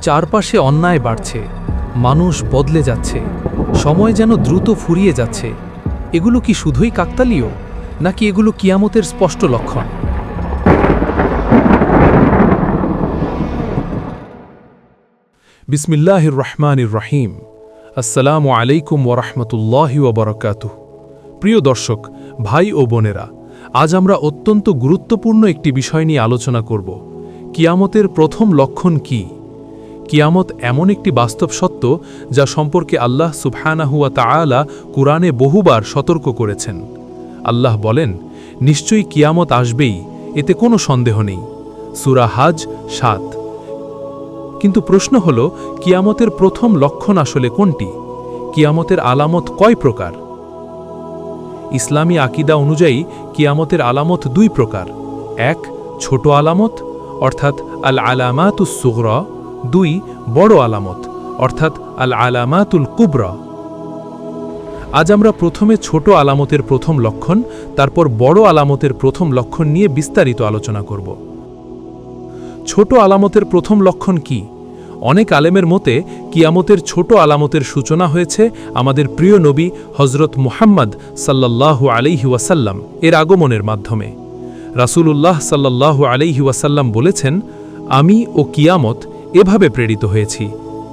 চারপাশে অন্যায় বাড়ছে, মানুষ বদলে যাচ্ছে, সময় যেন দ্রুত ফুরিয়ে যাচ্ছে। এগুলো কি শুধুই কাকতালীয়, নাকি এগুলো কিয়ামতের স্পষ্ট লক্ষণ? বিসমিল্লাহির রহমানির রহিম। আসসালামু আলাইকুম ওরহমতুল্লাহি ওবরাকাতুহ। প্রিয় দর্শক, ভাই ও বোনেরা, আজ আমরা অত্যন্ত গুরুত্বপূর্ণ একটি বিষয় নিয়ে আলোচনা করব। কিয়ামতের প্রথম লক্ষণ কি? কিয়ামত এমন একটি বাস্তব সত্য যা সম্পর্কে আল্লাহ সুবহানাহু ওয়া তাআলা কুরআনে বহুবার সতর্ক করেছেন। আল্লাহ বলেন, নিশ্চয়ই কিয়ামত আসবেই, এতে কোনো সন্দেহ নেই। সূরা হাজ ৭। কিন্তু প্রশ্ন হল, কিয়ামতের প্রথম লক্ষণ আসলে কোনটি? কিয়ামতের আলামত কয় প্রকার? ইসলামী আকিদা অনুযায়ী কিয়ামতের আলামত দুই প্রকার। এক, ছোট আলামত অর্থাৎ আল আলামাতুস সুগরা। দুই, বড় আলামত অর্থাৎ আল আলামাতুল কুবরা। আজ আমরা প্রথমে ছোট আলামতের প্রথম লক্ষণ, তারপর বড় আলামতের প্রথম লক্ষণ নিয়ে বিস্তারিত আলোচনা করব। ছোট আলামতের প্রথম লক্ষণ কি? অনেক আলেমের মতে কিয়ামতের ছোট আলামতের সূচনা হয়েছে আমাদের প্রিয় নবী হজরত মুহাম্মদ সাল্লাল্লাহু আলাইহি ওয়াসাল্লাম এর আগমনের মাধ্যমে। রাসূলুল্লাহ সাল্লাল্লাহু আলাইহি ওয়াসাল্লাম বলেছেন, আমি ও কিয়ামত এভাবে প্রেরিত হয়েছি।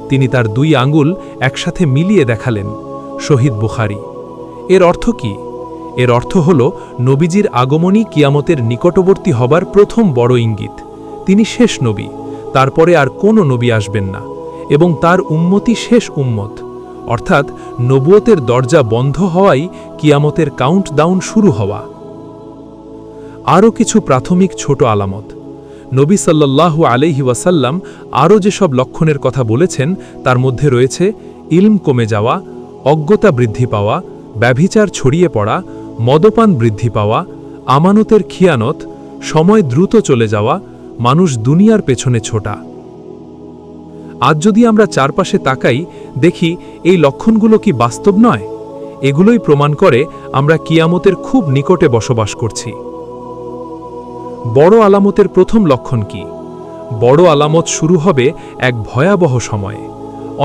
তিনি তার দুই আঙ্গুল একসাথে মিলিয়ে দেখালেন। শহীদ বুখারী। এর অর্থ কি? এর অর্থ হল, নবীজির আগমনই কিয়ামতের নিকটবর্তী হবার প্রথম বড় ইঙ্গিত। তিনি শেষ নবী, তারপরে আর কোনো নবী আসবেন না, এবং তার উম্মতি শেষ উম্মত, অর্থাৎ নবুয়তের দরজা বন্ধ হওয়াই কিয়ামতের কাউন্টডাউন শুরু হওয়া। আরও কিছু প্রাথমিক ছোট আলামত। নবী সাল্লাল্লাহু আলাইহি ওয়াসাল্লাম আরও যেসব লক্ষণের কথা বলেছেন তার মধ্যে রয়েছে ইলম কমে যাওয়া, অজ্ঞতা বৃদ্ধি পাওয়া, ব্যভিচার ছড়িয়ে পড়া, মদপান বৃদ্ধি পাওয়া, আমানতের খিয়ানত, সময় দ্রুত চলে যাওয়া, মানুষ দুনিয়ার পেছনে ছোটা। আজ যদি আমরা চারপাশে তাকাই, দেখি এই লক্ষণগুলো কি বাস্তব নয়? এগুলোই প্রমাণ করে আমরা কিয়ামতের খুব নিকটে বসবাস করছি। বড় আলামতের প্রথম লক্ষণ কি? বড় আলামত শুরু হবে এক ভয়াবহ সময়ে।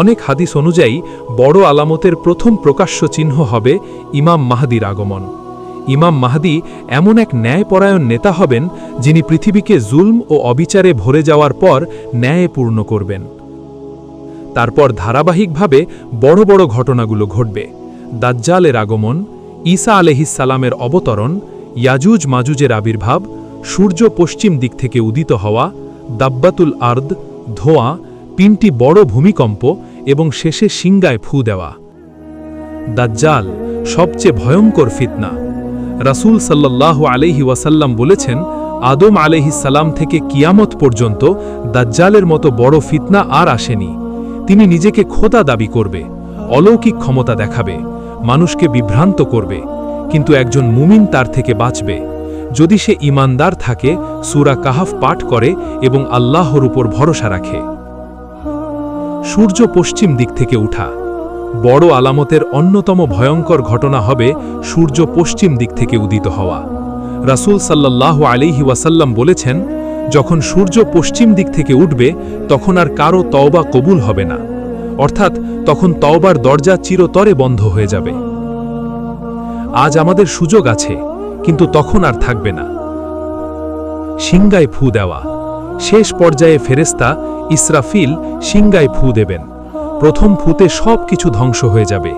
অনেক হাদিস অনুযায়ী বড় আলামতের প্রথম প্রকাশ্য চিহ্ন হবে ইমাম মাহদির আগমন। ইমাম মাহদি এমন এক ন্যায়পরায়ণ নেতা হবেন, যিনি পৃথিবীকে জুলম ও অবিচারে ভরে যাওয়ার পর ন্যায়ে পূর্ণ করবেন। তারপর ধারাবাহিকভাবে বড় বড় ঘটনাগুলো ঘটবে। দাজ্জালের আগমন, ঈসা আলাইহিস সালামের অবতরণ, ইয়াজুজ মাজুজের আবির্ভাব, সূর্য পশ্চিম দিক থেকে উদিত হওয়া, দাব্বাতুল আর্দ, ধোঁয়া, ৩টি বড় ভূমিকম্প এবং শেষে সিংগায় ফু দেওয়া। দাজ্জাল সবচেয়ে ভয়ঙ্কর ফিতনা। রাসূল সাল্লাল্লাহু আলাইহি ওয়াসাল্লাম বলেছেন, আদম আলাইহিস সালাম থেকে কিয়ামত পর্যন্ত দাজ্জালের মতো বড় ফিতনা আর আসেনি। তিনি নিজেকে খোদা দাবি করবে, অলৌকিক ক্ষমতা দেখাবে, মানুষকে বিভ্রান্ত করবে, কিন্তু একজন মুমিন তার থেকে বাঁচবে যদি সে ঈমানদার থাকে, সূরা কাহাফ পাঠ করে এবং আল্লাহর উপর ভরসা রাখে। সূর্য পশ্চিম দিক থেকে উঠা। বড় আলামতের অন্যতম ভয়ঙ্কর ঘটনা হবে সূর্য পশ্চিম দিক থেকে উদিত হওয়া। রাসূল সাল্লাল্লাহু আলাইহি ওয়াসাল্লাম বলেছেন, যখন সূর্য পশ্চিম দিক থেকে উঠবে তখন আর কারো তওবা কবুল হবে না, অর্থাৎ তখন তওবার দরজা চিরতরে বন্ধ হয়ে যাবে। আজ আমাদের সুযোগ আছে, কিন্তু তখন আর থাকবে না। সিংগায় ফু দেওয়া। শেষ পর্যায়ে ফেরেশতা ইসরাফিল সিংগায় ফু দেবেন। প্রথম ফুতে সব কিছু ধ্বংস হয়ে যাবে,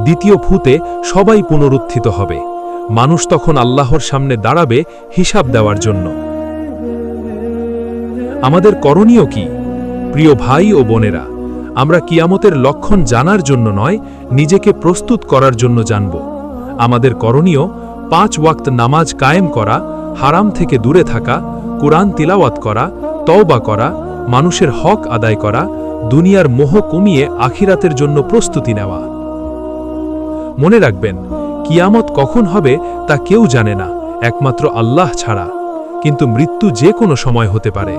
দ্বিতীয় ফুতে সবাই পুনরুত্থিত হবে। মানুষ তখন আল্লাহর সামনে দাঁড়াবে হিসাব দেওয়ার জন্য। আমাদের করণীয় কি? প্রিয় ভাই ও বোনেরা, আমরা কিয়ামতের লক্ষণ জানার জন্য নয়, নিজেকে প্রস্তুত করার জন্য জানব। আমাদের করণীয় 5 ওয়াক্ত নামাজ কায়েম করা, হারাম থেকে দূরে থাকা, কুরআন তিলাওয়াত করা, তওবা করা, মানুষের হক আদায় করা, দুনিয়ার মোহ কমিয়ে আখিরাতের জন্য প্রস্তুতি নেওয়া। মনে রাখবেন, কিয়ামত কখন হবে তা কেউ জানে না, একমাত্র আল্লাহ ছাড়া। কিন্তু মৃত্যু যে কোনো সময় হতে পারে।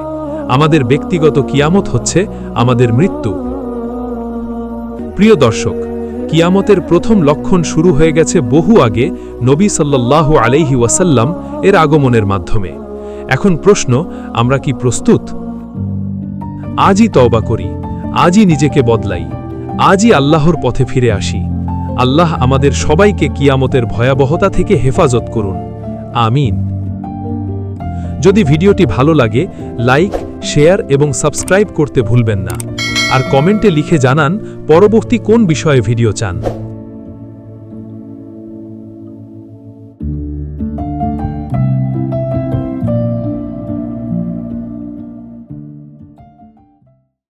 আমাদের ব্যক্তিগত কিয়ামত হচ্ছে আমাদের মৃত্যু। প্রিয় দর্শক, কিয়ামতের প্রথম লক্ষণ শুরু হয়ে গেছে বহু আগে নবী সাল্লাল্লাহু আলাইহি ওয়াসাল্লাম এর আগমনের মাধ্যমে। এখন প্রশ্ন, আমরা কি প্রস্তুত? আজই তওবা করি, আজই নিজেকে বদলাই, আজই আল্লাহর পথে ফিরে আসি। আল্লাহ আমাদের সবাইকে কিয়ামতের ভয়াবহতা থেকে হেফাজত করুন। আমিন। যদি ভিডিওটি ভালো লাগে, লাইক, শেয়ার এবং সাবস্ক্রাইব করতে ভুলবেন না। আর কমেন্টে লিখে জানান পরবর্তী কোন বিষয়ে ভিডিও চান।